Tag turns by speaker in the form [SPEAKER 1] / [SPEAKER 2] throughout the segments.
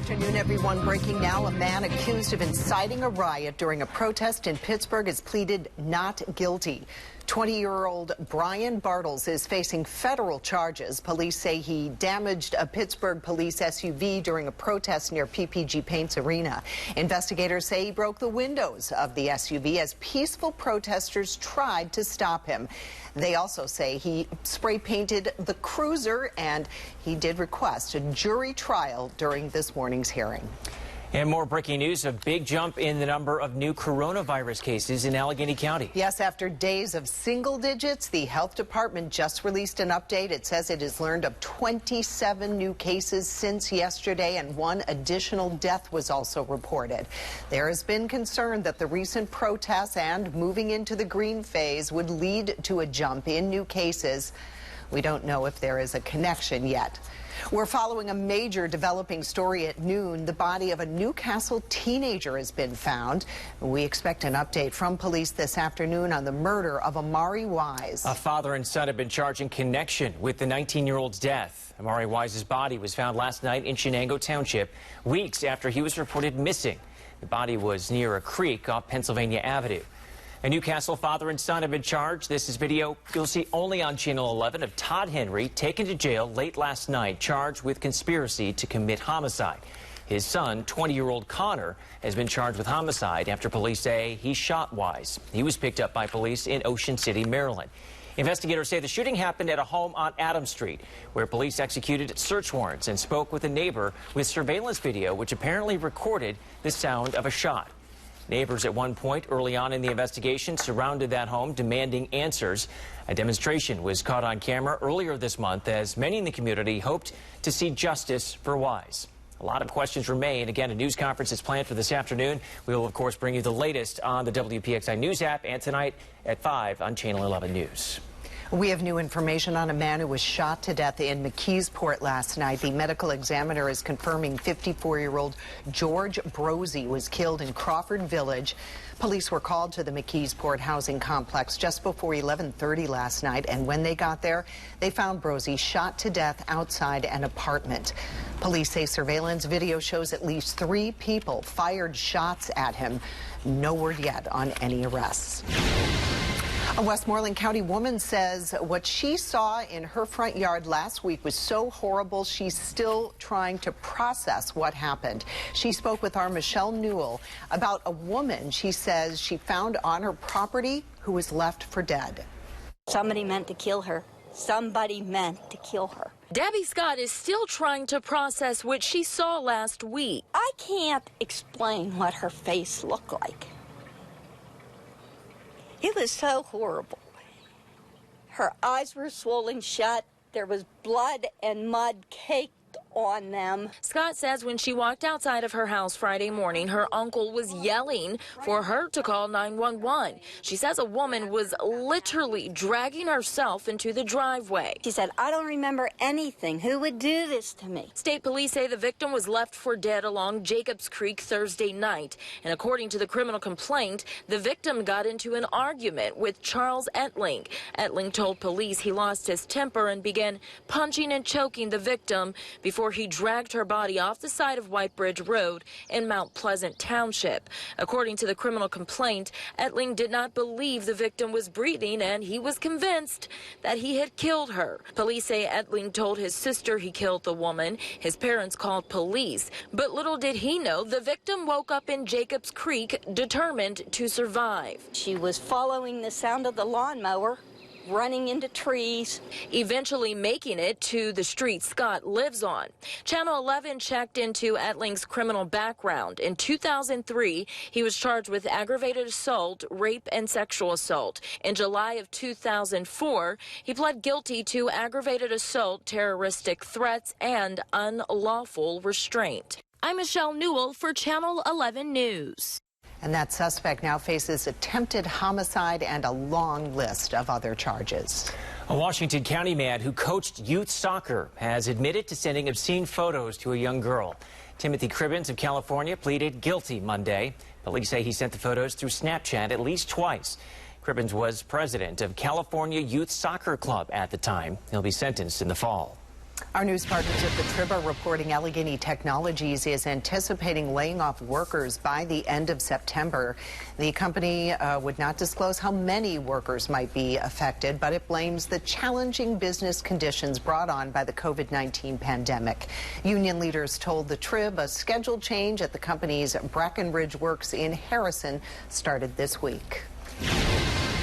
[SPEAKER 1] afternoon, everyone. Breaking now, a man accused of inciting a riot during a protest in Pittsburgh has pleaded not guilty. 20-year-old Brian Bartles is facing federal charges. Police say he damaged a Pittsburgh police SUV during a protest near PPG Paints Arena. Investigators say he broke the windows of the SUV as peaceful protesters tried to stop him. They also say he spray painted the cruiser, and he did request a jury trial during this morning's hearing.
[SPEAKER 2] And more breaking news, a big jump in the number of new coronavirus cases in Allegheny County.
[SPEAKER 1] Yes, after days of single digits, the health department just released an update. It says it has learned of 27 new cases since yesterday, and one additional death was also reported. There has been concern that the recent protests and moving into the green phase would lead to a jump in new cases. We don't know if there is a connection yet. We're following a major developing story at noon. The body of a Newcastle teenager has been found. We expect an update from police this afternoon on the murder of Amari Wise.
[SPEAKER 2] A father and son have been charged in connection with the 19-year-old's death. Amari Wise's body was found last night in Shenango Township, weeks after he was reported missing. The body was near a creek off Pennsylvania Avenue. A Newcastle father and son have been charged. This is video you'll see only on Channel 11 of Todd Henry taken to jail late last night, charged with conspiracy to commit homicide. His son, 20-year-old Connor, has been charged with homicide after police say he shot Wise. He was picked up by police in Ocean City, Maryland. Investigators say the shooting happened at a home on Adams Street, where police executed search warrants and spoke with a neighbor with surveillance video, which apparently recorded the sound of a shot. Neighbors at one point early on in the investigation surrounded that home demanding answers. A demonstration was caught on camera earlier this month as many in the community hoped to see justice for Wise. A lot of questions remain. Again, a news conference is planned for this afternoon. We will, of course, bring you the latest on the WPXI News app and tonight at 5 on Channel 11 News.
[SPEAKER 1] We have new information on a man who was shot to death in McKeesport last night. The medical examiner is confirming 54-year-old George Brosey was killed in Crawford Village. Police were called to the McKeesport housing complex just before 11:30 last night, and when they got there, they found Brosey shot to death outside an apartment. Police say surveillance video shows at least 3 people fired shots at him. No word yet on any arrests. A Westmoreland County woman says what she saw in her front yard last week was so horrible she's still trying to process what happened. She spoke with our Michelle Newell about a woman she says she found on her property who was left for dead.
[SPEAKER 3] Somebody meant to kill her. Somebody meant to kill her.
[SPEAKER 4] Debbie Scott is still trying to process what she saw last week.
[SPEAKER 3] I can't explain what her face looked like. It was so horrible. Her eyes were swollen shut. There was blood and mud caked on them.
[SPEAKER 4] Scott says when she walked outside of her house Friday morning, her uncle was yelling for her to call 911. She says a woman was literally dragging herself into the driveway.
[SPEAKER 3] She said, "I don't remember anything. Who would do this to me?"
[SPEAKER 4] State police say the victim was left for dead along Jacobs Creek Thursday night. And according to the criminal complaint, the victim got into an argument with Charles Etling. Etling told police he lost his temper and began punching and choking the victim before he dragged her body off the side of White Bridge Road in Mount Pleasant Township. According to the criminal complaint, Etling did not believe the victim was breathing, and he was convinced that he had killed her. Police say Etling told his sister he killed the woman. His parents called police, but little did he know the victim woke up in Jacobs Creek determined to survive.
[SPEAKER 3] She was following the sound of the lawnmower, running into trees,
[SPEAKER 4] eventually making it to the street Scott lives on. Channel 11 checked into Etling's criminal background. In 2003, he was charged with aggravated assault, rape, and sexual assault. In July of 2004, he pled guilty to aggravated assault, terroristic threats, and unlawful restraint. I'm Michelle Newell for Channel 11 News.
[SPEAKER 1] And that suspect now faces attempted homicide and a long list of other charges.
[SPEAKER 2] A Washington County man who coached youth soccer has admitted to sending obscene photos to a young girl. Timothy Cribbins of California pleaded guilty Monday. Police say he sent the photos through Snapchat at least twice. Cribbins was president of California Youth Soccer Club at the time. He'll be sentenced in the fall.
[SPEAKER 1] Our news partners at the Trib are reporting Allegheny Technologies is anticipating laying off workers by the end of September. The company would not disclose how many workers might be affected, but it blames the challenging business conditions brought on by the COVID-19 pandemic. Union leaders told the Trib a scheduled change at the company's Brackenridge Works in Harrison started this week.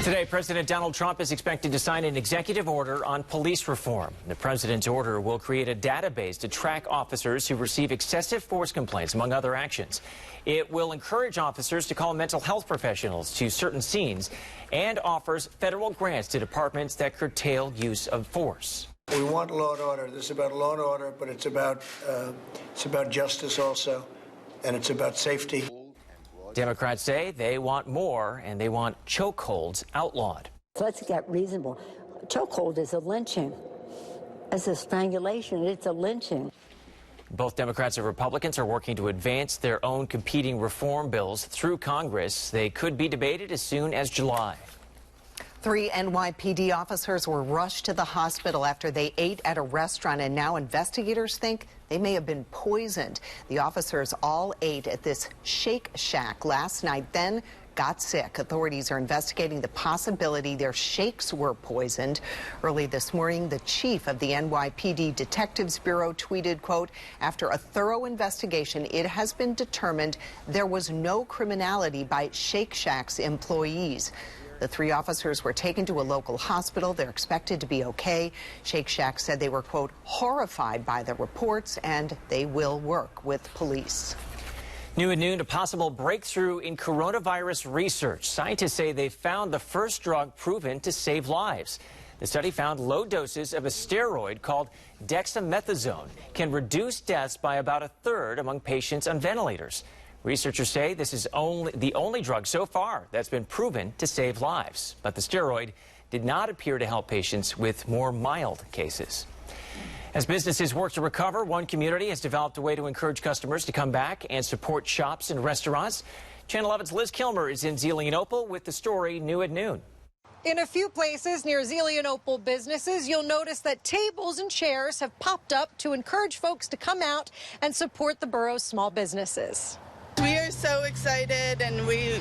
[SPEAKER 2] Today, President Donald Trump is expected to sign an executive order on police reform. The president's order will create a database to track officers who receive excessive force complaints, among other actions. It will encourage officers to call mental health professionals to certain scenes and offers federal grants to departments that curtail use of force.
[SPEAKER 5] We want law and order. This is about law and order, but it's about justice also, and it's about safety.
[SPEAKER 2] Democrats say they want more, and they want chokeholds outlawed.
[SPEAKER 6] Let's get reasonable. Chokehold is a lynching. It's a strangulation. It's a lynching.
[SPEAKER 2] Both Democrats and Republicans are working to advance their own competing reform bills through Congress. They could be debated as soon as July.
[SPEAKER 1] 3 NYPD officers were rushed to the hospital after they ate at a restaurant, and now investigators think they may have been poisoned. The officers all ate at this Shake Shack last night, then got sick. Authorities are investigating the possibility their shakes were poisoned. Early this morning, the chief of the NYPD Detectives Bureau tweeted, quote, "After a thorough investigation, it has been determined there was no criminality by Shake Shack's employees." The 3 officers were taken to a local hospital. They're expected to be okay. Shake Shack said they were, quote, "horrified by the reports," and they will work with police.
[SPEAKER 2] New at noon, a possible breakthrough in coronavirus research. Scientists say they found the first drug proven to save lives. The study found low doses of a steroid called dexamethasone can reduce deaths by about a third among patients on ventilators. Researchers say this is the only drug so far that's been proven to save lives. But the steroid did not appear to help patients with more mild cases. As businesses work to recover, one community has developed a way to encourage customers to come back and support shops and restaurants. Channel 11's Liz Kilmer is in Zelienople with the story New at Noon.
[SPEAKER 7] In a few places near Zelienople businesses, you'll notice that tables and chairs have popped up to encourage folks to come out and support the borough's small businesses.
[SPEAKER 8] We are so excited, and we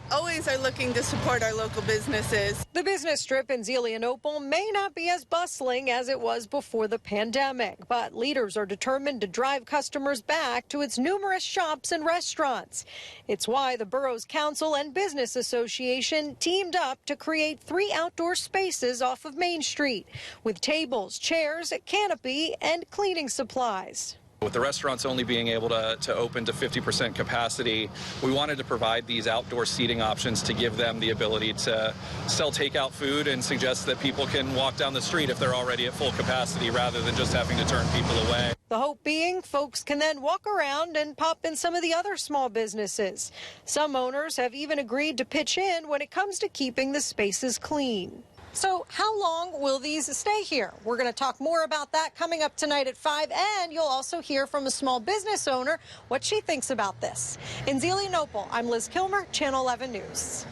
[SPEAKER 8] always are looking to support our local businesses.
[SPEAKER 7] The business strip in Zelienople may not be as bustling as it was before the pandemic, but leaders are determined to drive customers back to its numerous shops and restaurants. It's why the borough's council and business association teamed up to create 3 outdoor spaces off of Main Street with tables, chairs, a canopy, and cleaning supplies.
[SPEAKER 9] With the restaurants only being able to open to 50% capacity, we wanted to provide these outdoor seating options to give them the ability to sell takeout food and suggest that people can walk down the street if they're already at full capacity rather than just having to turn people away.
[SPEAKER 7] The hope being folks can then walk around and pop in some of the other small businesses. Some owners have even agreed to pitch in when it comes to keeping the spaces clean. So how long will these stay here? We're going to talk more about that coming up tonight at 5, and you'll also hear from a small business owner what she thinks about this. In Zelienople, I'm Liz Kilmer, Channel 11 News.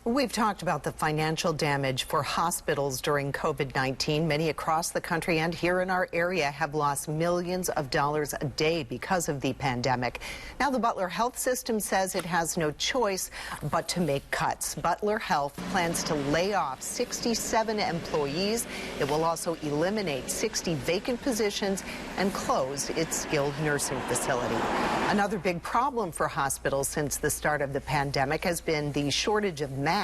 [SPEAKER 1] We've talked about the financial damage for hospitals during COVID-19. Many across the country and here in our area have lost millions of dollars a day because of the pandemic. Now the Butler Health System says it has no choice but to make cuts. Butler Health plans to lay off 67 employees. It will also eliminate 60 vacant positions and close its skilled nursing facility. Another big problem for hospitals since the start of the pandemic has been the shortage of masks.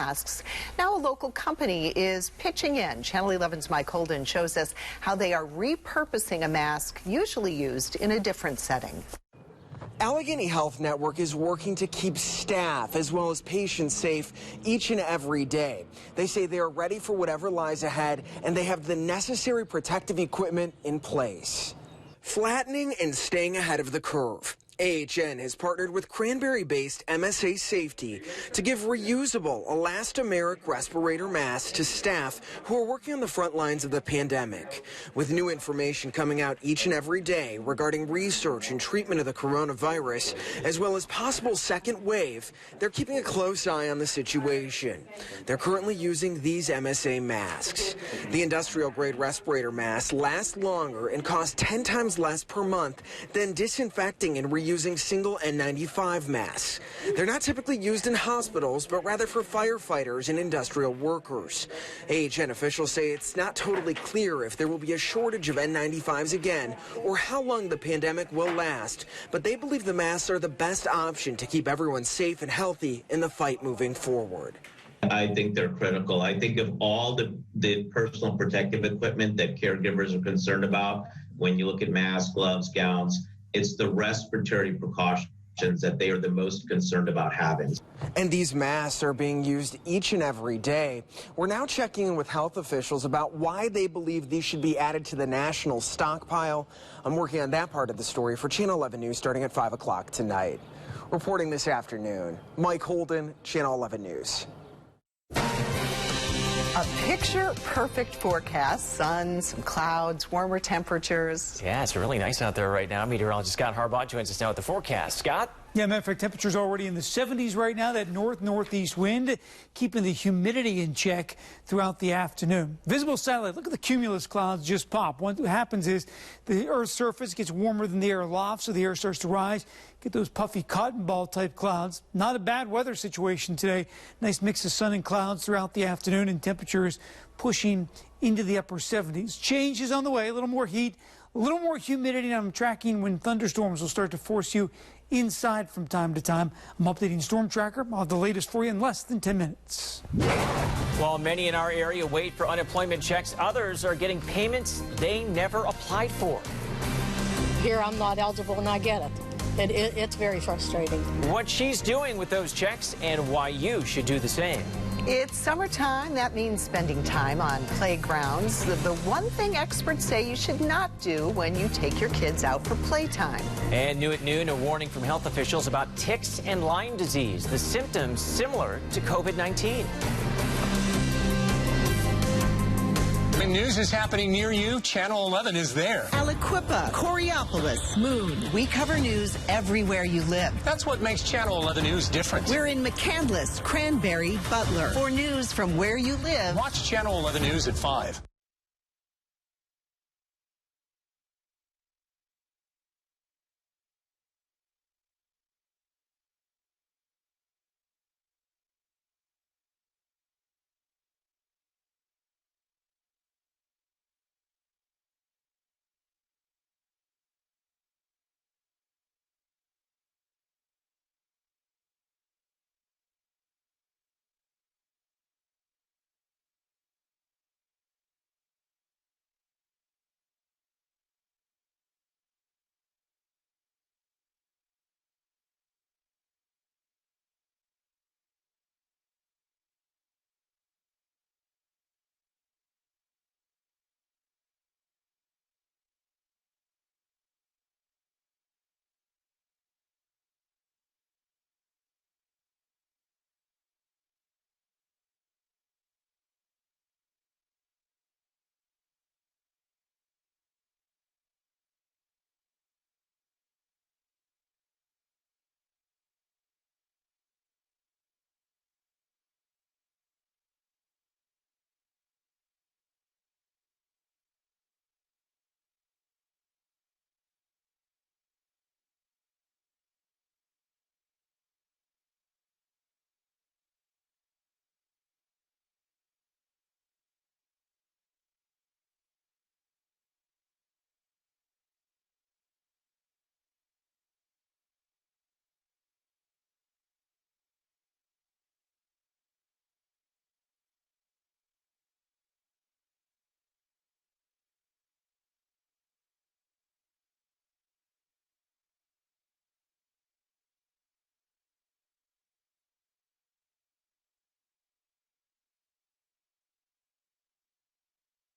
[SPEAKER 1] Now a local company is pitching in. Channel 11's Mike Holden shows us how they are repurposing a mask usually used in a different setting.
[SPEAKER 10] Allegheny Health Network is working to keep staff as well as patients safe each and every day. They say they are ready for whatever lies ahead, and they have the necessary protective equipment in place. Flattening and staying ahead of the curve. AHN has partnered with Cranberry-based MSA Safety to give reusable elastomeric respirator masks to staff who are working on the front lines of the pandemic. With new information coming out each and every day regarding research and treatment of the coronavirus, as well as possible second wave, they're keeping a close eye on the situation. They're currently using these MSA masks. The industrial-grade respirator masks last longer and cost 10 times less per month than disinfecting and using single N95 masks. They're not typically used in hospitals, but rather for firefighters and industrial workers. AHN officials say it's not totally clear if there will be a shortage of N95s again or how long the pandemic will last, but they believe the masks are the best option to keep everyone safe and healthy in the fight moving forward.
[SPEAKER 11] I think they're critical. I think of all the personal protective equipment that caregivers are concerned about, when you look at masks, gloves, gowns, it's the respiratory precautions that they are the most concerned about having.
[SPEAKER 10] And these masks are being used each and every day. We're now checking in with health officials about why they believe these should be added to the national stockpile. I'm working on that part of the story for Channel 11 News starting at 5 o'clock tonight. Reporting this afternoon, Mike Holden, Channel 11 News.
[SPEAKER 1] A picture-perfect forecast, sun, some clouds, warmer temperatures.
[SPEAKER 2] Yeah, it's really nice out there right now. Meteorologist Scott Harbaugh joins us now with the forecast. Scott?
[SPEAKER 12] Yeah, matter of fact, temperatures already in the 70s right now. That northeast wind keeping the humidity in check throughout the afternoon. Visible satellite, look at the cumulus clouds just pop. What happens is the Earth's surface gets warmer than the air aloft, so the air starts to rise. Get those puffy cotton ball type clouds. Not a bad weather situation today. Nice mix of sun and clouds throughout the afternoon, and temperatures pushing into the upper 70s. Change is on the way, a little more heat, a little more humidity, and I'm tracking when thunderstorms will start to force you inside from time to time. I'm updating Stormtrack. I'll have the latest for you in less than 10 minutes.
[SPEAKER 2] While many in our area wait for unemployment checks, others are getting payments they never applied for.
[SPEAKER 13] Here I'm not eligible and I get it. It's very frustrating.
[SPEAKER 2] What she's doing with those checks and why you should do the same.
[SPEAKER 1] It's summertime. That means spending time on playgrounds. The one thing experts say you should not do when you take your kids out for playtime. And new at noon, a warning from health officials about ticks and Lyme disease, the symptoms similar to COVID-19.
[SPEAKER 14] When news is happening near you, Channel 11 is there.
[SPEAKER 15] Aliquippa, Coriopolis, Moon. We cover news everywhere you live.
[SPEAKER 14] That's what makes Channel 11 News different.
[SPEAKER 15] We're in McCandless, Cranberry, Butler. For news from where you live,
[SPEAKER 14] watch Channel 11 News at 5.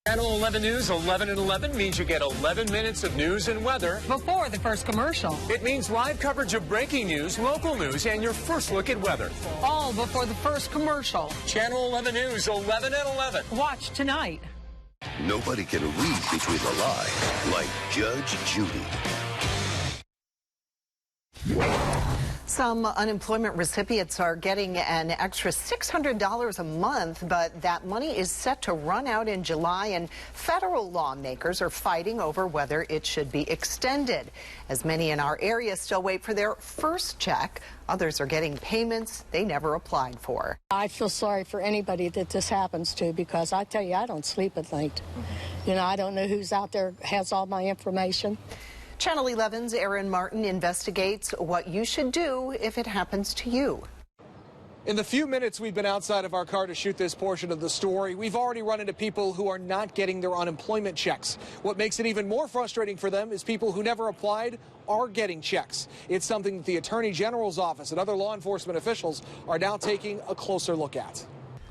[SPEAKER 14] Channel 11 News, 11 and 11 means you get 11 minutes of news and weather
[SPEAKER 13] Before the first commercial.
[SPEAKER 14] It means live coverage of breaking news, local news, and your first look at weather.
[SPEAKER 13] All before the first commercial.
[SPEAKER 14] Channel 11 News, 11 and 11.
[SPEAKER 13] Watch tonight.
[SPEAKER 16] Nobody can read between the lines like Judge Judy.
[SPEAKER 1] Some unemployment recipients are getting an extra $600 a month, but that money is set to run out in July, and federal lawmakers are fighting over whether it should be extended. As many in our area still wait for their first check, others are getting payments they never applied for.
[SPEAKER 13] I feel sorry for anybody that this happens to, because I tell you, I don't sleep at night. You know, I don't know who's out there, has all my information.
[SPEAKER 1] Channel 11's Aaron Martin investigates what you should do if it happens to you.
[SPEAKER 17] In the few minutes we've been outside of our car to shoot this portion of the story, we've already run into people who are not getting their unemployment checks. What makes it even more frustrating for them is people who never applied are getting checks. It's something that the Attorney General's office and other law enforcement officials are now taking a closer look at.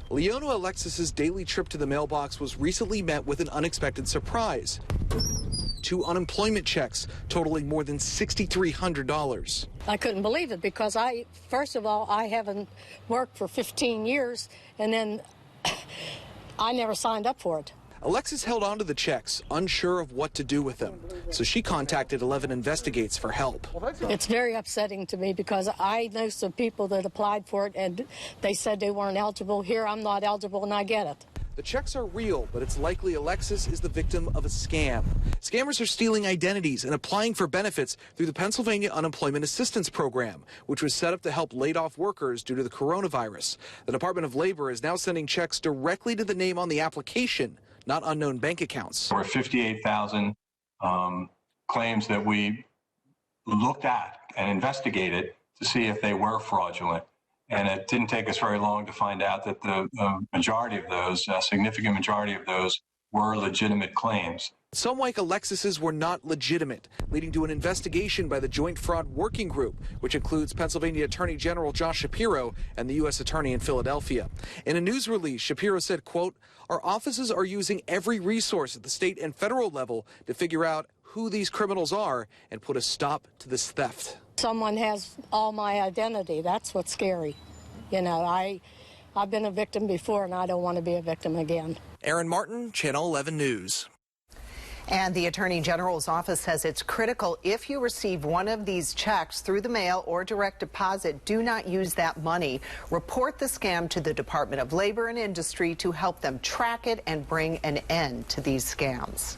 [SPEAKER 17] Leona Alexis's daily trip to the mailbox was recently met with an unexpected surprise. 2 unemployment checks totaling more than $6,300.
[SPEAKER 13] I couldn't believe it, because first of all, I haven't worked for 15 years, and then I never signed up for it.
[SPEAKER 17] Alexis held on to the checks, unsure of what to do with them. So she contacted 11 Investigates for help.
[SPEAKER 13] It's very upsetting to me, because I know some people that applied for it and they said they weren't eligible. Here I'm not eligible and I get it.
[SPEAKER 17] The checks are real, but it's likely Alexis is the victim of a scam. Scammers are stealing identities and applying for benefits through the Pennsylvania Unemployment Assistance Program, which was set up to help laid-off workers due to the coronavirus. The Department of Labor is now sending checks directly to the name on the application, not unknown bank accounts.
[SPEAKER 18] There were 58,000 claims that we looked at and investigated to see if they were fraudulent. And it didn't take us very long to find out that the majority of those, a significant majority of those, were legitimate claims.
[SPEAKER 17] Some like Alexis's were not legitimate, leading to an investigation by the Joint Fraud Working Group, which includes Pennsylvania Attorney General Josh Shapiro and the U.S. Attorney in Philadelphia. In a news release, Shapiro said, quote, "Our offices are using every resource at the state and federal level to figure out who these criminals are and put a stop to this theft."
[SPEAKER 13] Someone has all my identity. That's what's scary. You know, I've been a victim before, and I don't want to be a victim again.
[SPEAKER 17] Aaron Martin, Channel 11 News.
[SPEAKER 1] And the Attorney General's office says it's critical, if you receive one of these checks through the mail or direct deposit, do not use that money. Report the scam to the Department of Labor and Industry to help them track it and bring an end to these scams.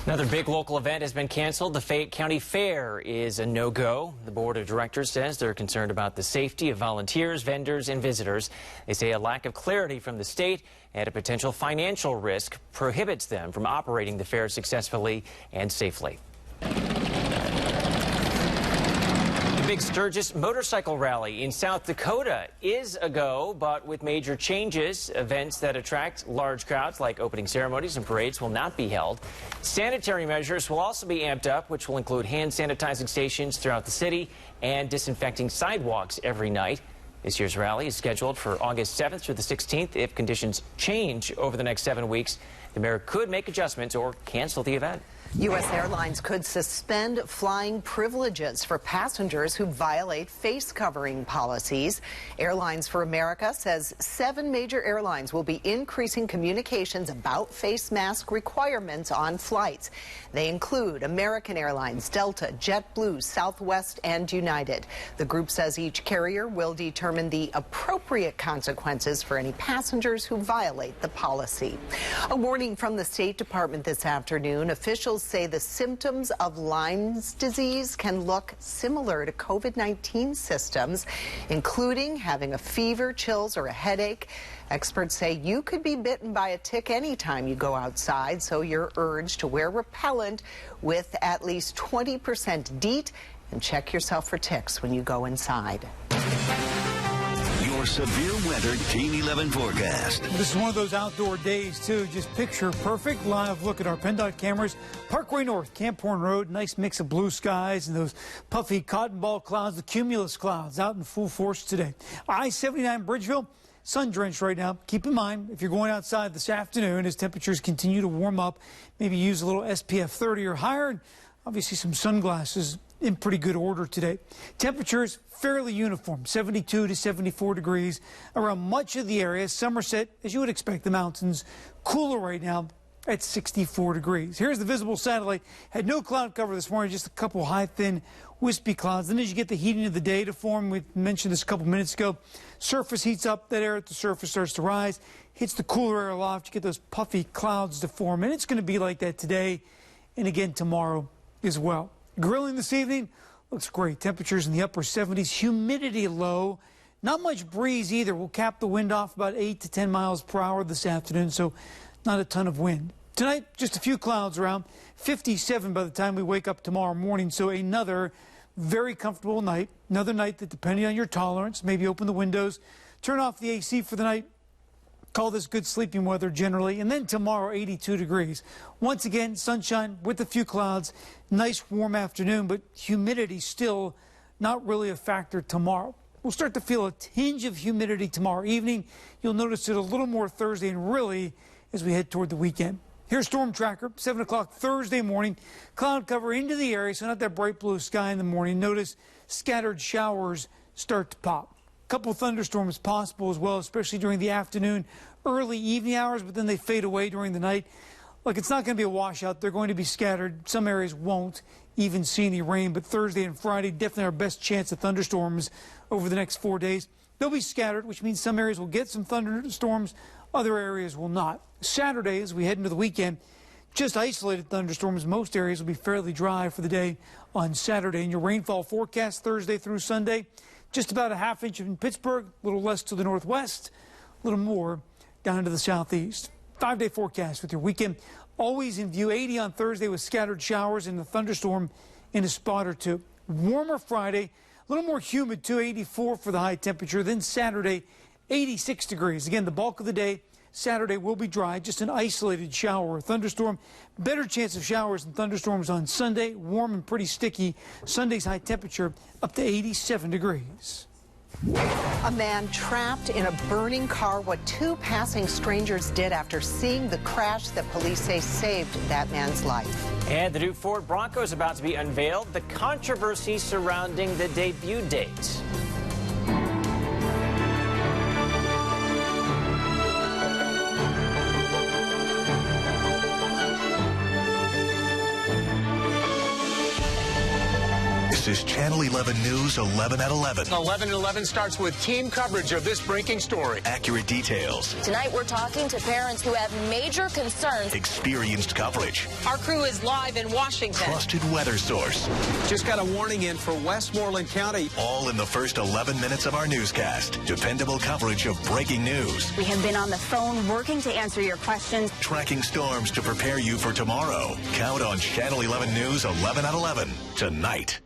[SPEAKER 2] Another big local event has been canceled. The Fayette County Fair is a no-go. The board of directors says they're concerned about the safety of volunteers, vendors, and visitors. They say a lack of clarity from the state and a potential financial risk prohibits them from operating the fair successfully and safely. The big Sturgis motorcycle rally in South Dakota is a go, but with major changes. Events that attract large crowds, like opening ceremonies and parades, will not be held. Sanitary measures will also be amped up, which will include hand sanitizing stations throughout the city and disinfecting sidewalks every night. This year's rally is scheduled for August 7th through the 16th. If conditions change over the next 7 weeks, the mayor could make adjustments or cancel the event.
[SPEAKER 1] U.S. Airlines could suspend flying privileges for passengers who violate face covering policies. Airlines for America says 7 major airlines will be increasing communications about face mask requirements on flights. They include American Airlines, Delta, JetBlue, Southwest, and United. The group says each carrier will determine the appropriate consequences for any passengers who violate the policy. A warning from the State Department this afternoon. Officials say the symptoms of Lyme's disease can look similar to COVID-19 symptoms, including having a fever, chills, or a headache. Experts say you could be bitten by a tick anytime you go outside, so you're urged to wear repellent with at least 20% DEET and check yourself for ticks when you go inside.
[SPEAKER 16] Your severe weather Team 11 forecast.
[SPEAKER 12] This is one of those outdoor days, too. Just picture perfect live look at our PennDOT cameras. Parkway North, Camp Horn Road, nice mix of blue skies and those puffy cotton ball clouds, the cumulus clouds out in full force today. I-79 Bridgeville, sun-drenched right now. Keep in mind, if you're going outside this afternoon, as temperatures continue to warm up, maybe use a little SPF 30 or higher, and obviously some sunglasses in pretty good order today. Temperatures fairly uniform, 72 to 74 degrees around much of the area. Somerset, as you would expect, the mountains, cooler right now at 64 degrees. Here's the visible satellite. Had no cloud cover this morning, just a couple high, thin, wispy clouds. Then as you get the heating of the day to form, we mentioned this a couple minutes ago, surface heats up, that air at the surface starts to rise, hits the cooler air aloft, you get those puffy clouds to form. And it's going to be like that today and again tomorrow as well. Grilling this evening looks great. Temperatures in the upper 70s, humidity low. Not much breeze either. We'll cap the wind off about 8 to 10 miles per hour this afternoon, so not a ton of wind. Tonight, just a few clouds around, 57 by the time we wake up tomorrow morning, so another very comfortable night. Another night that, depending on your tolerance, maybe open the windows, turn off the AC for the night. Call this good sleeping weather generally. And then tomorrow, 82 degrees. Once again, sunshine with a few clouds. Nice warm afternoon, but humidity still not really a factor tomorrow. We'll start to feel a tinge of humidity tomorrow evening. You'll notice it a little more Thursday and really as we head toward the weekend. Here's Storm Tracker, 7 o'clock Thursday morning. Cloud cover into the area, so not that bright blue sky in the morning. Notice scattered showers start to pop. Couple thunderstorms possible as well, especially during the afternoon, early evening hours, but then they fade away during the night. Look, it's not going to be a washout. They're going to be scattered. Some areas won't even see any rain, but Thursday and Friday, definitely our best chance of thunderstorms over the next 4 days. They'll be scattered, which means some areas will get some thunderstorms, other areas will not. Saturday, as we head into the weekend, just isolated thunderstorms. Most areas will be fairly dry for the day on Saturday. And your rainfall forecast Thursday through Sunday, just about a ½ inch in Pittsburgh, a little less to the northwest, a little more down to the southeast. 5-day forecast with your weekend always in view. 80 on Thursday with scattered showers and a thunderstorm in a spot or two. Warmer Friday, a little more humid too, 84 for the high temperature. Then Saturday, 86 degrees. Again, the bulk of the day, Saturday will be dry, just an isolated shower or thunderstorm. Better chance of showers and thunderstorms on Sunday, warm and pretty sticky. Sunday's high temperature up to 87 degrees.
[SPEAKER 1] A man trapped in a burning car, what two passing strangers did after seeing the crash that police say saved that man's life.
[SPEAKER 2] And the new Ford Bronco is about to be unveiled. The controversy surrounding the debut date.
[SPEAKER 19] This is Channel 11 News 11 at 11.
[SPEAKER 14] 11 at 11 starts with team coverage of this breaking story.
[SPEAKER 19] Accurate details.
[SPEAKER 4] Tonight, we're talking to parents who have major concerns.
[SPEAKER 19] Experienced coverage.
[SPEAKER 7] Our crew is live in Washington.
[SPEAKER 19] Trusted weather source.
[SPEAKER 20] Just got a warning in for Westmoreland County.
[SPEAKER 19] All in the first 11 minutes of our newscast. Dependable coverage of breaking news.
[SPEAKER 21] We have been on the phone working to answer your questions.
[SPEAKER 19] Tracking storms to prepare you for tomorrow. Count on Channel 11 News 11 at 11 tonight.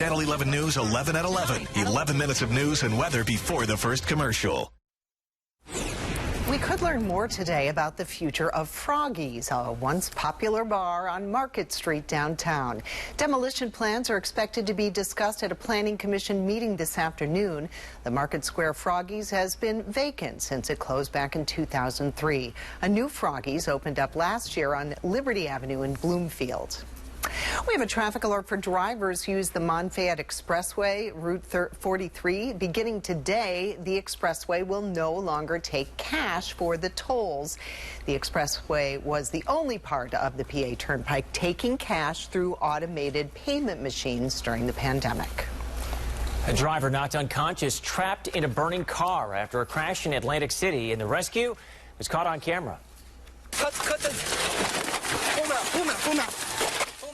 [SPEAKER 19] Channel 11 News 11 at 11. 11 minutes of news and weather before the first commercial.
[SPEAKER 1] We could learn more today about the future of Froggy's, a once popular bar on Market Street downtown. Demolition plans are expected to be discussed at a planning commission meeting this afternoon. The Market Square Froggy's has been vacant since it closed back in 2003. A new Froggy's opened up last year on Liberty Avenue in Bloomfield. We have a traffic alert for drivers who use the Monfayette Expressway, Route 43. Beginning today, the expressway will no longer take cash for the tolls. The expressway was the only part of the PA Turnpike taking cash through automated payment machines during the pandemic.
[SPEAKER 2] A driver knocked unconscious, trapped in a burning car after a crash in Atlantic City, and the rescue was caught on camera.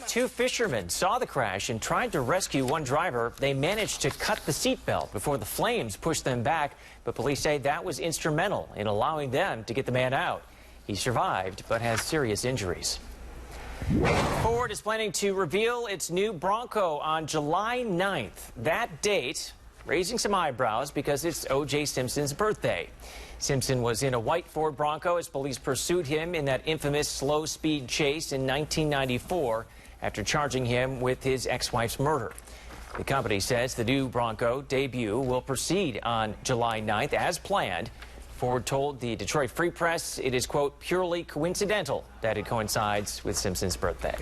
[SPEAKER 2] Two fishermen saw the crash and tried to rescue one driver. They managed to cut the seatbelt before the flames pushed them back, but police say that was instrumental in allowing them to get the man out. He survived, but has serious injuries. Ford is planning to reveal its new Bronco on July 9th. That date raising some eyebrows because it's O.J. Simpson's birthday. Simpson was in a white Ford Bronco as police pursued him in that infamous slow-speed chase in 1994. After charging him with his ex-wife's murder. The company says the new Bronco debut will proceed on July 9th as planned. Ford told the Detroit Free Press it is, quote, purely coincidental that it coincides with Simpson's birthday.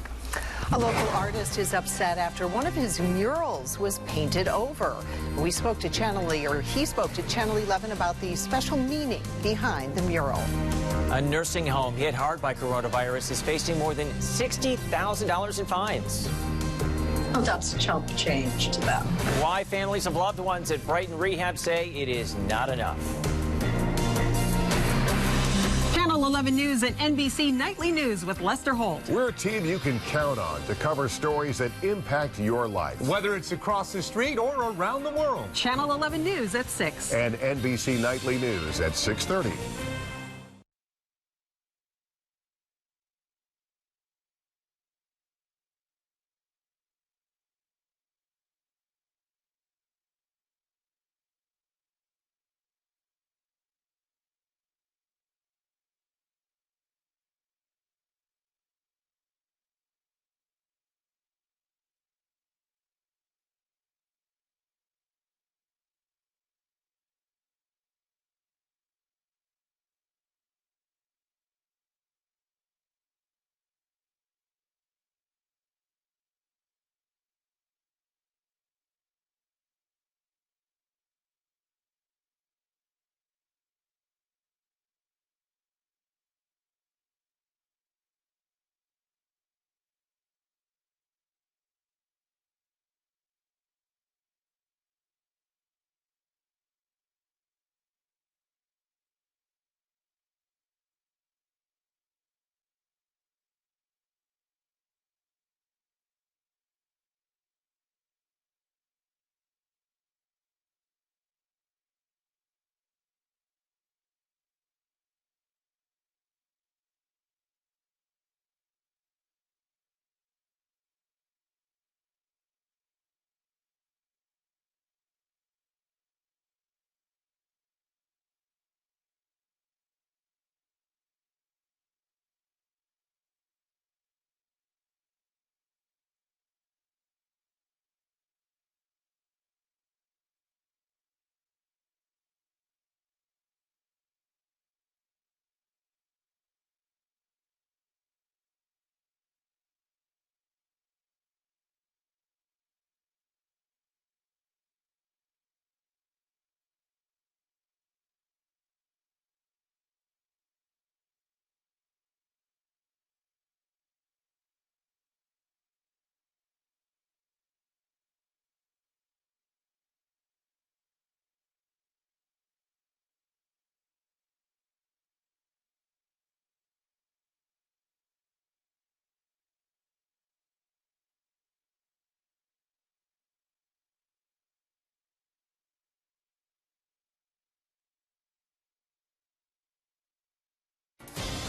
[SPEAKER 1] A local artist is upset after one of his murals was painted over. He spoke to Channel 11 about the special meaning behind the mural.
[SPEAKER 2] A nursing home hit hard by coronavirus is facing more than $60,000 in fines.
[SPEAKER 3] Oh, that's chump change to them.
[SPEAKER 2] Why families of loved ones at Brighton Rehab say it is not enough.
[SPEAKER 15] Channel 11 News and NBC Nightly News with Lester Holt.
[SPEAKER 22] We're a team you can count on to cover stories that impact your life.
[SPEAKER 20] Whether it's across the street or around the world.
[SPEAKER 15] Channel 11 News at 6.
[SPEAKER 22] And NBC Nightly News at 6:30.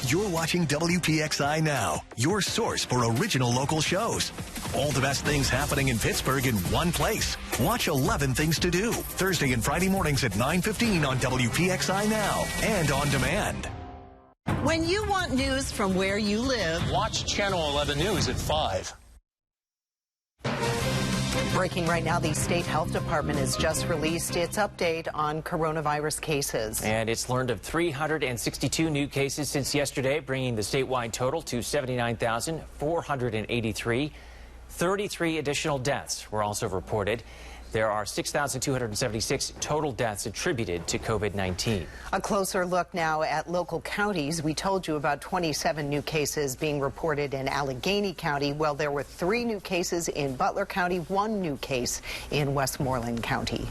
[SPEAKER 19] You're watching WPXI Now, your source for original local shows. All the best things happening in Pittsburgh in one place. Watch 11 Things to Do, Thursday and Friday mornings at 9:15 on WPXI Now and on demand.
[SPEAKER 15] When you want news from where you live,
[SPEAKER 14] watch Channel 11 News at 5.
[SPEAKER 1] Breaking right now, the state health department has just released its update on coronavirus cases.
[SPEAKER 2] And it's learned of 362 new cases since yesterday, bringing the statewide total to 79,483. 33 additional deaths were also reported. There are 6,276 total deaths attributed to COVID-19.
[SPEAKER 1] A closer look now at local counties. We told you about 27 new cases being reported in Allegheny County. Well, there were 3 new cases in Butler County, 1 new case in Westmoreland County.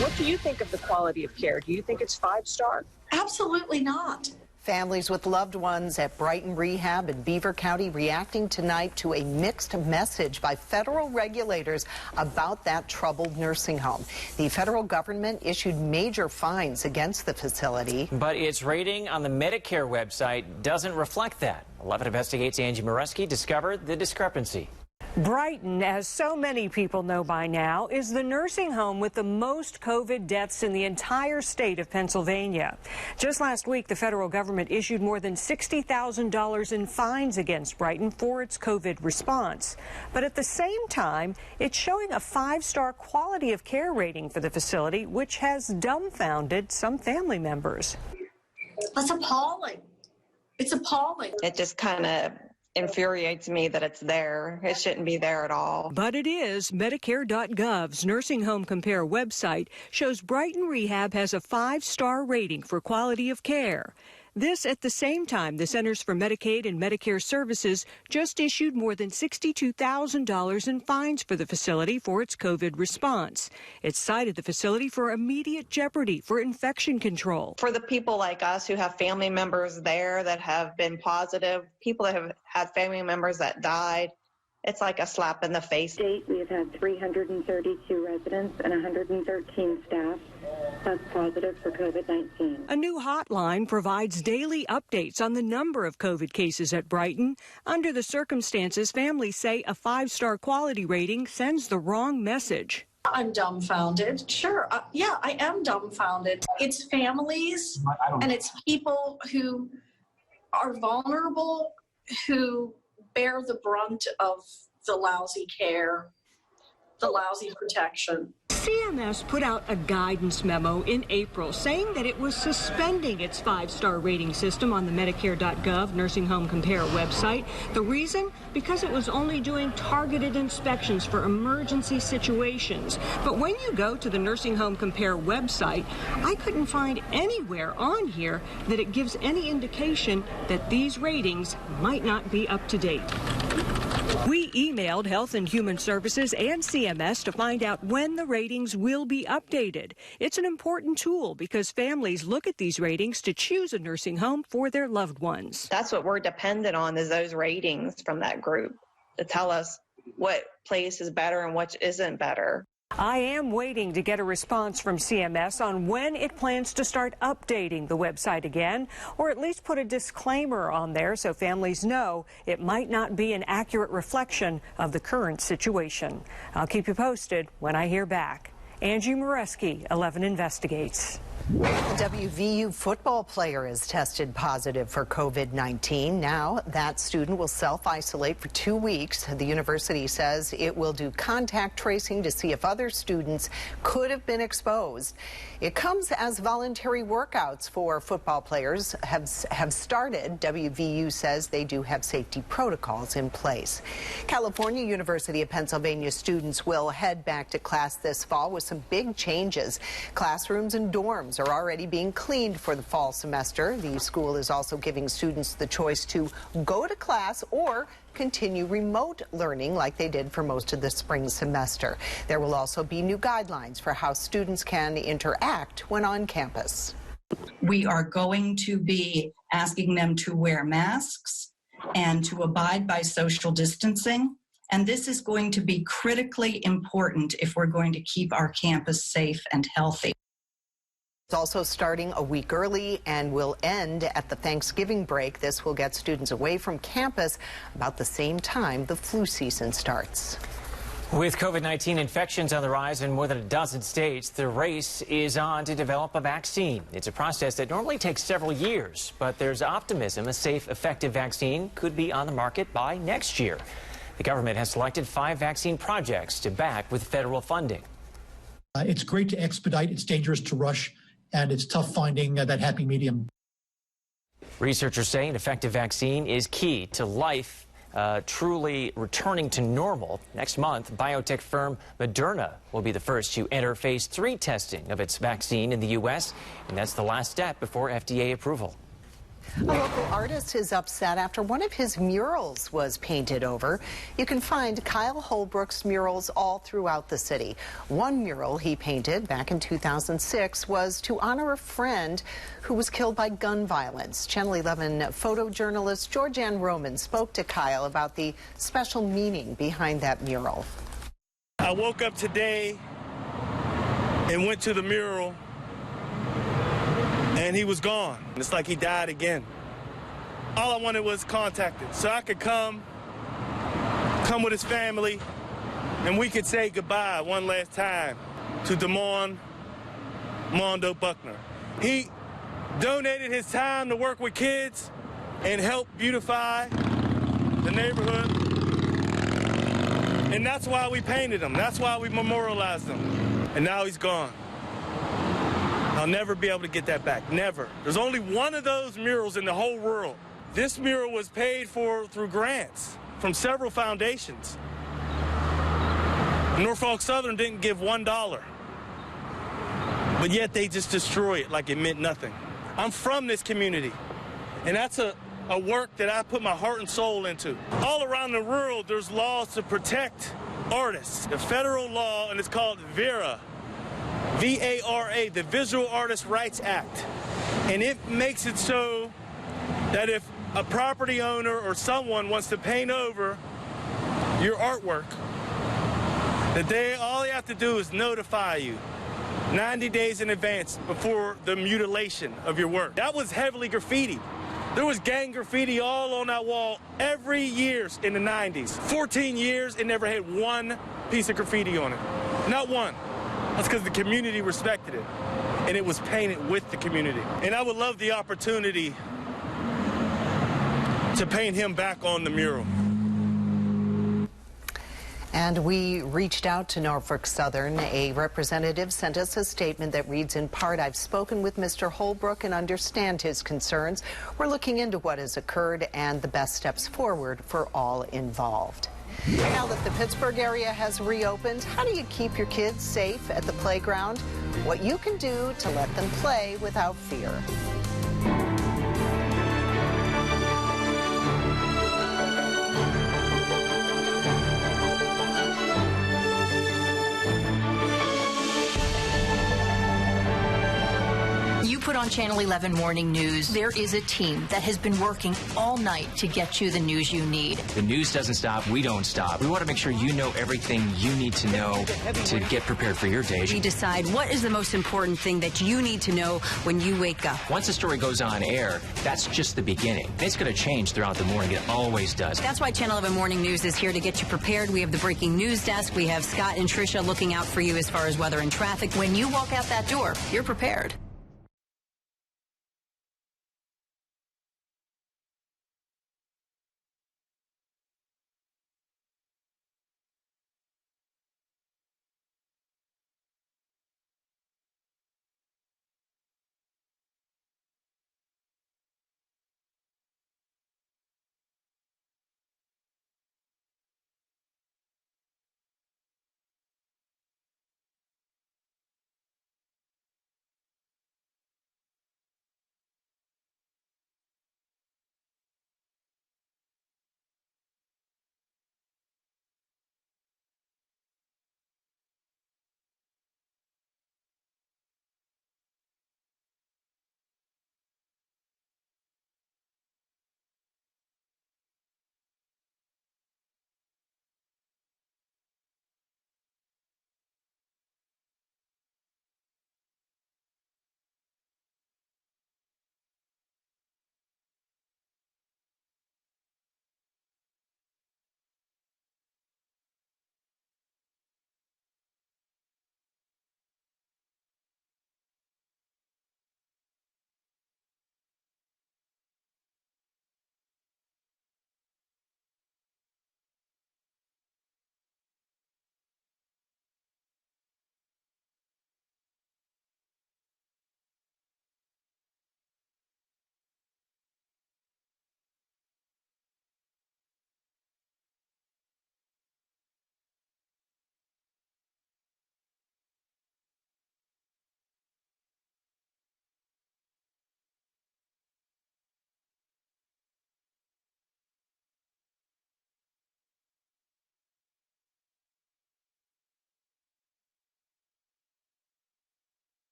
[SPEAKER 5] What do you think of the quality of care? Do you think it's 5-star?
[SPEAKER 3] Absolutely not.
[SPEAKER 1] Families with loved ones at Brighton Rehab in Beaver County reacting tonight to a mixed message by federal regulators about that troubled nursing home. The federal government issued major fines against the facility.
[SPEAKER 2] But its rating on the Medicare website doesn't reflect that. 11 Investigates' Angie Moreski discovered the discrepancy.
[SPEAKER 7] Brighton, as so many people know by now, is the nursing home with the most COVID deaths in the entire state of Pennsylvania. Just last week, the federal government issued more than $60,000 in fines against Brighton for its COVID response. But at the same time, it's showing a 5-star quality of care rating for the facility, which has dumbfounded some family members.
[SPEAKER 3] That's appalling. It's appalling.
[SPEAKER 6] It just kind of infuriates me that it's there. It shouldn't be there at all.
[SPEAKER 7] But it is. Medicare.gov's Nursing Home Compare website shows Brighton Rehab has a 5-star rating for quality of care. This at the same time the Centers for Medicaid and Medicare Services just issued more than $62,000 in fines for the facility for its COVID response. It cited the facility for immediate jeopardy for infection control.
[SPEAKER 6] For the people like us who have family members there that have been positive, people that have had family members that died, it's like a slap in the face.
[SPEAKER 23] We have had 332 residents and 113 staff test positive for COVID-19.
[SPEAKER 7] A new hotline provides daily updates on the number of COVID cases at Brighton. Under the circumstances, families say a 5-star quality rating sends the wrong message.
[SPEAKER 3] I'm dumbfounded. Sure. Yeah, I am dumbfounded. It's families and it's people who are vulnerable, who bear the brunt of the lousy care, the lousy protection.
[SPEAKER 7] CMS put out a guidance memo in April saying that it was suspending its 5-star rating system on the Medicare.gov Nursing Home Compare website. The reason? Because it was only doing targeted inspections for emergency situations. But when you go to the Nursing Home Compare website, I couldn't find anywhere on here that it gives any indication that these ratings might not be up to date. We emailed Health and Human Services and CMS to find out when the ratings will be updated. It's an important tool because families look at these ratings to choose a nursing home for their loved ones.
[SPEAKER 6] That's what we're dependent on, is those ratings from that group to tell us what place is better and what isn't better.
[SPEAKER 7] I am waiting to get a response from CMS on when it plans to start updating the website again, or at least put a disclaimer on there so families know it might not be an accurate reflection of the current situation. I'll keep you posted when I hear back. Angie Moreski, 11 Investigates.
[SPEAKER 1] A WVU football player is tested positive for COVID-19. Now that student will self-isolate for 2 weeks. The university says it will do contact tracing to see if other students could have been exposed. It comes as voluntary workouts for football players have started. WVU says they do have safety protocols in place. California University of Pennsylvania students will head back to class this fall with some big changes. Classrooms and dorms are already being cleaned for the fall semester. The school is also giving students the choice to go to class or continue remote learning like they did for most of the spring semester. There will also be new guidelines for how students can interact when on campus.
[SPEAKER 24] We are going to be asking them to wear masks and to abide by social distancing. And this is going to be critically important if we're going to keep our campus safe and healthy.
[SPEAKER 1] It's also starting a week early and will end at the Thanksgiving break. This will get students away from campus about the same time the flu season starts.
[SPEAKER 2] With COVID-19 infections on the rise in more than a dozen states, the race is on to develop a vaccine. It's a process that normally takes several years, but there's optimism a safe, effective vaccine could be on the market by next year. The government has selected 5 vaccine projects to back with federal funding.
[SPEAKER 8] It's great to expedite, it's dangerous to rush, and it's tough finding that happy medium.
[SPEAKER 2] Researchers say an effective vaccine is key to life truly returning to normal. Next month, biotech firm Moderna will be the first to enter phase 3 testing of its vaccine in the U.S., and that's the last step before FDA approval.
[SPEAKER 1] A local artist is upset after one of his murals was painted over. You can find Kyle Holbrook's murals all throughout the city. One mural he painted back in 2006 was to honor a friend who was killed by gun violence. Channel 11 photojournalist Georgianne Roman spoke to Kyle about the special meaning behind that mural.
[SPEAKER 9] I woke up today and went to the mural, and he was gone. It's like he died again. All I wanted was contacted so I could come with his family, and we could say goodbye one last time to Damon Mondo Buckner. He donated his time to work with kids and help beautify the neighborhood. And that's why we painted him. That's why we memorialized him. And now he's gone. I'll never be able to get that back, never. There's only one of those murals in the whole world. This mural was paid for through grants from several foundations. Norfolk Southern didn't give $1, but yet they just destroy it like it meant nothing. I'm from this community, and that's a work that I put my heart and soul into. All around the world, there's laws to protect artists. The federal law, and it's called VARA, V-A-R-A, the Visual Artists' Rights Act. And it makes it so that if a property owner or someone wants to paint over your artwork, that all they have to do is notify you 90 days in advance before the mutilation of your work. That was heavily graffitied. There was gang graffiti all on that wall every year in the 90s. 14 years, it never had one piece of graffiti on it. Not one. That's because the community respected it, and it was painted with the community. And I would love the opportunity to paint him back on the mural.
[SPEAKER 1] And we reached out to Norfolk Southern. A representative sent us a statement that reads in part, "I've spoken with Mr. Holbrook and understand his concerns. We're looking into what has occurred and the best steps forward for all involved." Now that the Pittsburgh area has reopened, how do you keep your kids safe at the playground? What you can do to let them play without fear.
[SPEAKER 10] Put on Channel 11 Morning News. There is a team that has been working all night to get you the news you need.
[SPEAKER 2] The news doesn't stop. We don't stop. We want to make sure you know everything you need to know to get prepared for your day.
[SPEAKER 10] We decide what is the most important thing that you need to know when you wake up.
[SPEAKER 2] Once the story goes on air, that's just the beginning. It's going to change throughout the morning. It always does.
[SPEAKER 10] That's why Channel 11 Morning News is here to get you prepared. We have the breaking news desk. We have Scott and Tricia looking out for you as far as weather and traffic. When you walk out that door, you're prepared.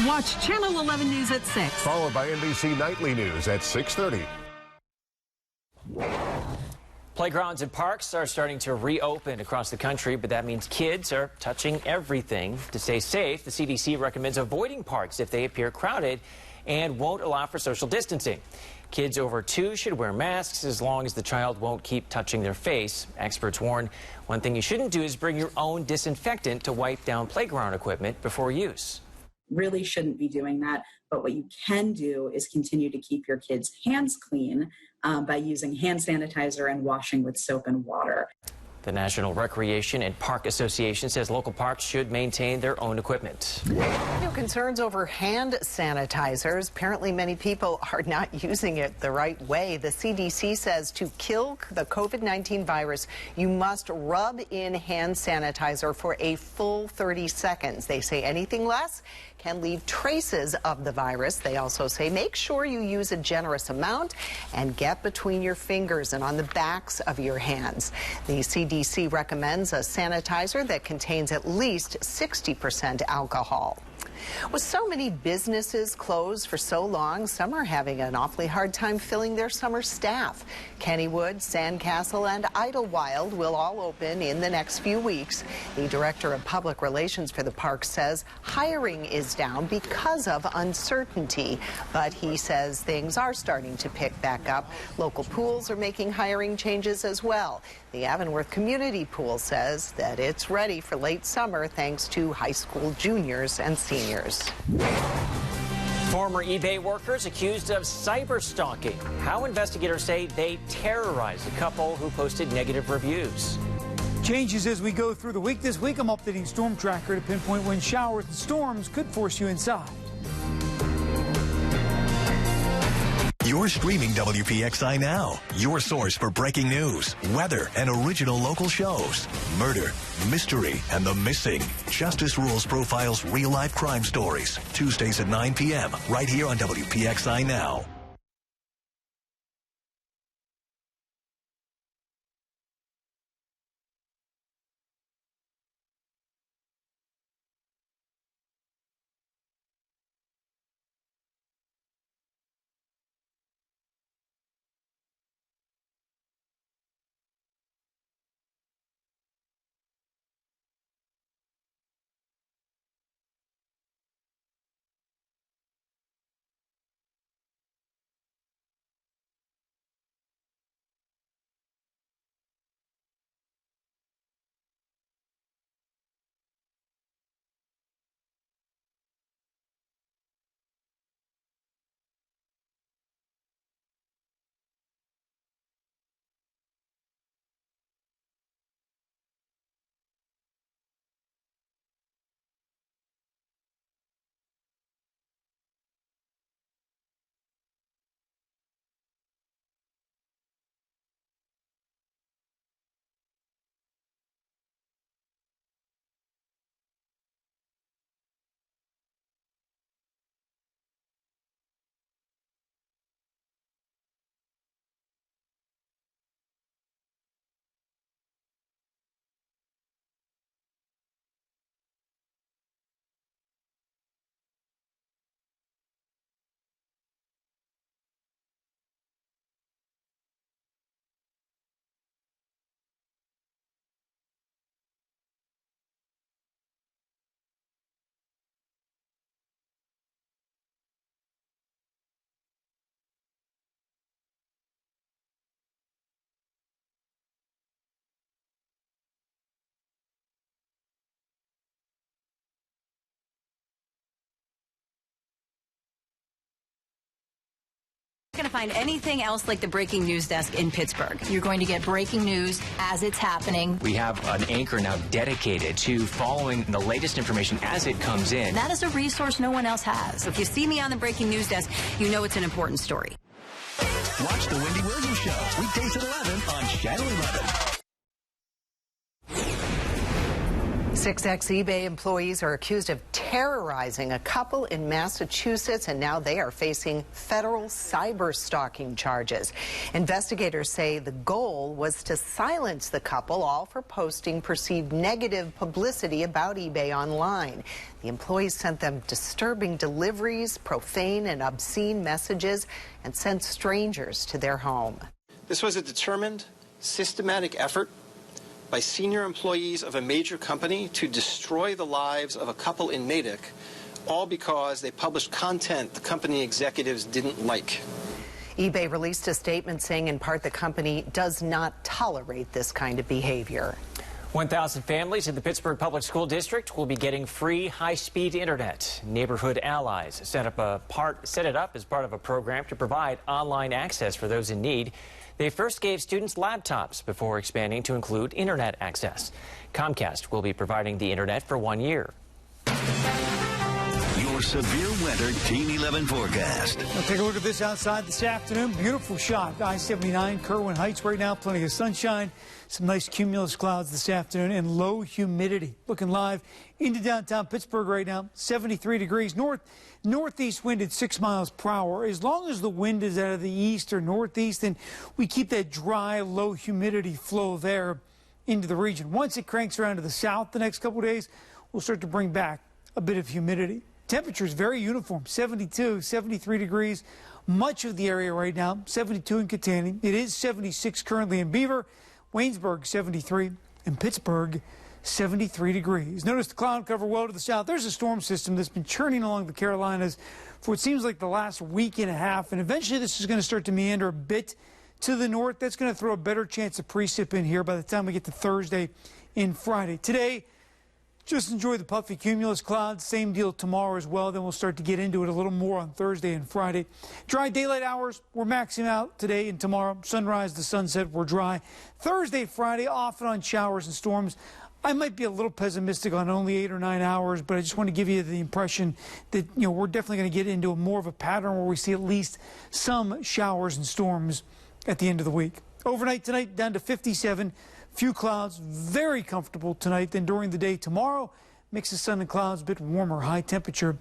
[SPEAKER 15] Watch Channel 11 News at 6.
[SPEAKER 22] Followed by NBC Nightly News at 6:30.
[SPEAKER 2] Playgrounds and parks are starting to reopen across the country, but that means kids are touching everything. To stay safe, the CDC recommends avoiding parks if they appear crowded and won't allow for social distancing. Kids over 2 should wear masks as long as the child won't keep touching their face. Experts warn one thing you shouldn't do is bring your own disinfectant to wipe down playground equipment before use.
[SPEAKER 11] Really shouldn't be doing that, but what you can do is continue to keep your kids' hands clean by using hand sanitizer and washing with soap and water.
[SPEAKER 2] The National Recreation and Park Association says local parks should maintain their own equipment.
[SPEAKER 1] New concerns over hand sanitizers. Apparently, many people are not using it the right way. The CDC says to kill the COVID-19 virus, you must rub in hand sanitizer for a full 30 seconds. They say anything less can leave traces of the virus. They also say make sure you use a generous amount and get between your fingers and on the backs of your hands. The CDC recommends a sanitizer that contains at least 60% alcohol. With so many businesses closed for so long, some are having an awfully hard time filling their summer staff. Kennywood, Sandcastle, and Idlewild will all open in the next few weeks. The director of public relations for the park says hiring is down because of uncertainty, but he says things are starting to pick back up. Local pools are making hiring changes as well. The Avonworth Community Pool says that it's ready for late summer thanks to high school juniors and seniors.
[SPEAKER 2] Former eBay workers accused of cyber stalking. How investigators say they terrorized a couple who posted negative reviews.
[SPEAKER 12] Changes as we go through the week. This week, I'm updating Stormtrack to pinpoint when showers and storms could force you inside.
[SPEAKER 19] You're streaming WPXI now, your source for breaking news, weather, and original local shows. Murder, mystery, and the missing. Justice Rules profiles real-life crime stories. Tuesdays at 9 p.m. right here on WPXI Now.
[SPEAKER 10] You're going to find anything else like the breaking news desk in Pittsburgh. You're going to get breaking news as it's happening.
[SPEAKER 2] We have an anchor now dedicated to following the latest information as it comes in.
[SPEAKER 10] That is a resource no one else has. So if you see me on the breaking news desk, you know it's an important story.
[SPEAKER 19] Watch The Wendy Williams Show, weekdays at 11 on Channel 11.
[SPEAKER 1] 6 ex-eBay employees are accused of terrorizing a couple in Massachusetts, and now they are facing federal cyber stalking charges. Investigators say the goal was to silence the couple, all for posting perceived negative publicity about eBay online. The employees sent them disturbing deliveries, profane and obscene messages, and sent strangers to their home.
[SPEAKER 13] This was a determined, systematic effort by senior employees of a major company to destroy the lives of a couple in Natick, all because they published content the company executives didn't like.
[SPEAKER 1] eBay released a statement saying in part the company does not tolerate this kind of behavior.
[SPEAKER 2] 1,000 families in the Pittsburgh Public School District will be getting free high-speed internet. Neighborhood Allies set it up as part of a program to provide online access for those in need. They first gave students laptops before expanding to include internet access. Comcast will be providing the internet for 1 year.
[SPEAKER 16] Your severe weather Team 11 forecast.
[SPEAKER 12] Now take a look at this outside this afternoon. Beautiful shot. I-79, Kerwin Heights right now. Plenty of sunshine. Some nice cumulus clouds this afternoon and low humidity. Looking live into downtown Pittsburgh right now. 73 degrees. Northeast wind at 6 miles per hour. As long as the wind is out of the east or northeast, then we keep that dry, low humidity flow there into the region. Once it cranks around to the south the next couple of days, we'll start to bring back a bit of humidity. Temperature is very uniform, 72, 73 degrees. Much of the area right now, 72 in Kittanning. It is 76 currently in Beaver, Waynesburg 73, and Pittsburgh 73 degrees. Notice the cloud cover well to the south. There's a storm system that's been churning along the Carolinas for what seems like the last week and a half, and eventually this is going to start to meander a bit to the north. That's going to throw a better chance of precip in here by the time we get to Thursday and Friday. Today, just enjoy the puffy cumulus clouds. Same deal tomorrow as well. Then we'll start to get into it a little more on Thursday and Friday. Dry daylight hours, we're maxing out today and tomorrow. Sunrise to sunset, we're dry. Thursday, Friday, off and on showers and storms. I might be a little pessimistic on only 8 or 9 hours, but I just want to give you the impression that, we're definitely going to get into more of a pattern where we see at least some showers and storms at the end of the week. Overnight tonight, down to 57. Few clouds, very comfortable tonight. Then during the day tomorrow, mix of sun and clouds, a bit warmer, high temperature,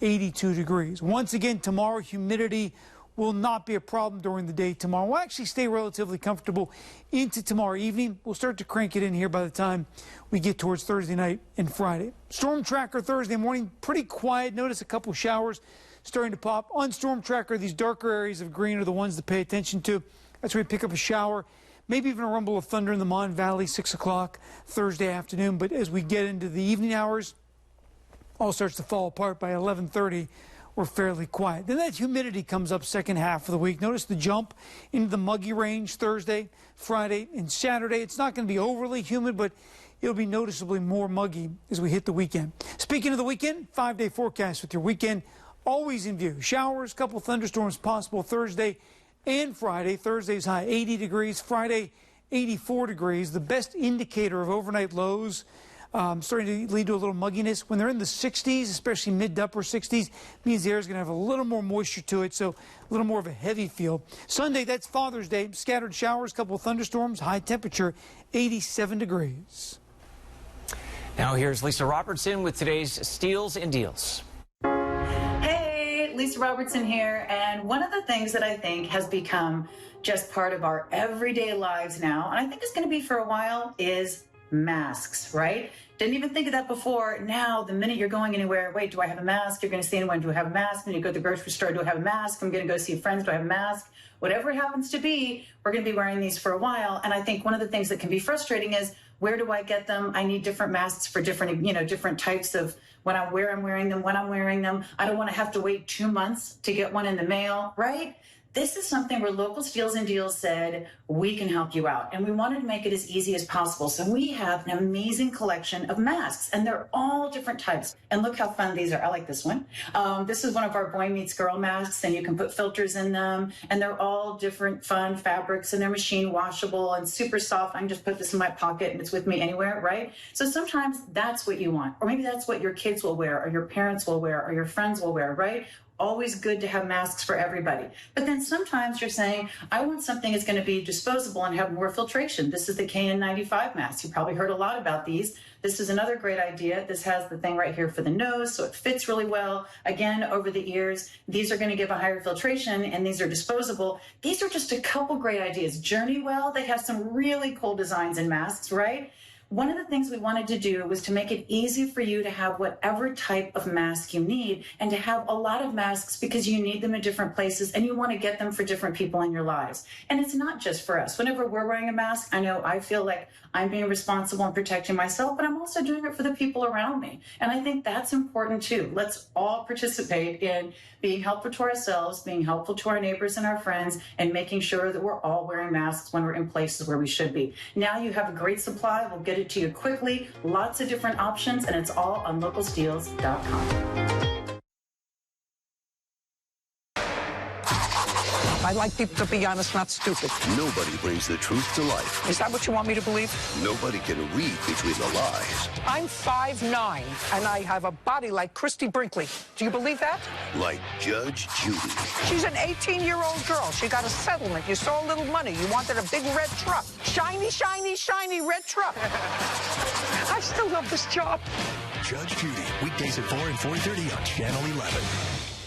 [SPEAKER 12] 82 degrees. Once again, tomorrow, humidity will not be a problem during the day tomorrow. We'll actually stay relatively comfortable into tomorrow evening. We'll start to crank it in here by the time we get towards Thursday night and Friday. Storm Tracker Thursday morning, pretty quiet. Notice a couple showers starting to pop. On Storm Tracker, these darker areas of green are the ones to pay attention to. That's where we pick up a shower. Maybe even a rumble of thunder in the Mon Valley, 6 o'clock Thursday afternoon. But as we get into the evening hours, all starts to fall apart by 11:30. We're fairly quiet. Then that humidity comes up second half of the week. Notice the jump into the muggy range Thursday, Friday, and Saturday. It's not going to be overly humid, but it'll be noticeably more muggy as we hit the weekend. Speaking of the weekend, 5-day forecast with your weekend always in view. Showers, couple thunderstorms possible Thursday and Friday. Thursday's high 80 degrees, Friday 84 degrees. The best indicator of overnight lows starting to lead to a little mugginess. When they're in the 60s, especially mid to upper 60s, means the air is going to have a little more moisture to it, so a little more of a heavy feel. Sunday, that's Father's Day. Scattered showers, couple of thunderstorms, high temperature 87 degrees.
[SPEAKER 2] Now here's Lisa Robertson with today's Steals and Deals.
[SPEAKER 17] Lisa Robertson here, and one of the things that I think has become just part of our everyday lives now, and I think it's going to be for a while, is masks, right? Didn't even think of that before. Now, the minute you're going anywhere, wait, do I have a mask? You're going to see anyone, do I have a mask? When you go to the grocery store, do I have a mask? I'm going to go see friends, do I have a mask? Whatever it happens to be, we're going to be wearing these for a while. And I think one of the things that can be frustrating is, where do I get them? I need different masks for different, different types of where I'm wearing them, when I'm wearing them. I don't want to have to wait 2 months to get one in the mail, right? This is something where Local Steals and Deals said, we can help you out. And we wanted to make it as easy as possible. So we have an amazing collection of masks, and they're all different types. And look how fun these are. I like this one. This is one of our Boy Meets Girl masks, and you can put filters in them. And they're all different fun fabrics, and they're machine washable and super soft. I can just put this in my pocket, and it's with me anywhere, right? So sometimes that's what you want. Or maybe that's what your kids will wear, or your parents will wear, or your friends will wear, right? always good to have masks for everybody. But then sometimes you're saying, I want something that's going to be disposable and have more filtration. This is the N95 mask. You probably heard a lot about these. This is another great idea. This has the thing right here for the nose, so it fits really well. Again, over the ears, these are going to give a higher filtration, and these are disposable. These are just a couple great ideas. Journeywell, they have some really cool designs in masks, right? One of the things we wanted to do was to make it easy for you to have whatever type of mask you need, and to have a lot of masks because you need them in different places and you want to get them for different people in your lives. And it's not just for us. Whenever we're wearing a mask, I know I feel like I'm being responsible and protecting myself, but I'm also doing it for the people around me. And I think that's important too. Let's all participate in being helpful to ourselves, being helpful to our neighbors and our friends, and making sure that we're all wearing masks when we're in places where we should be. Now you have a great supply. We'll get it to you quickly. Lots of different options, and it's all on localsteals.com.
[SPEAKER 4] I like people to be honest, not stupid.
[SPEAKER 16] Nobody brings the truth to life.
[SPEAKER 4] Is that what you want me to believe?
[SPEAKER 16] Nobody can read between the lies.
[SPEAKER 4] I'm 5'9", and I have a body like Christy Brinkley. Do you believe that?
[SPEAKER 16] Like Judge Judy.
[SPEAKER 4] She's an 18-year-old girl. She got a settlement. You saw a little money. You wanted a big red truck. Shiny, shiny, shiny red truck. I still love this job.
[SPEAKER 19] Judge Judy, weekdays at 4 and 4:30 on Channel 11.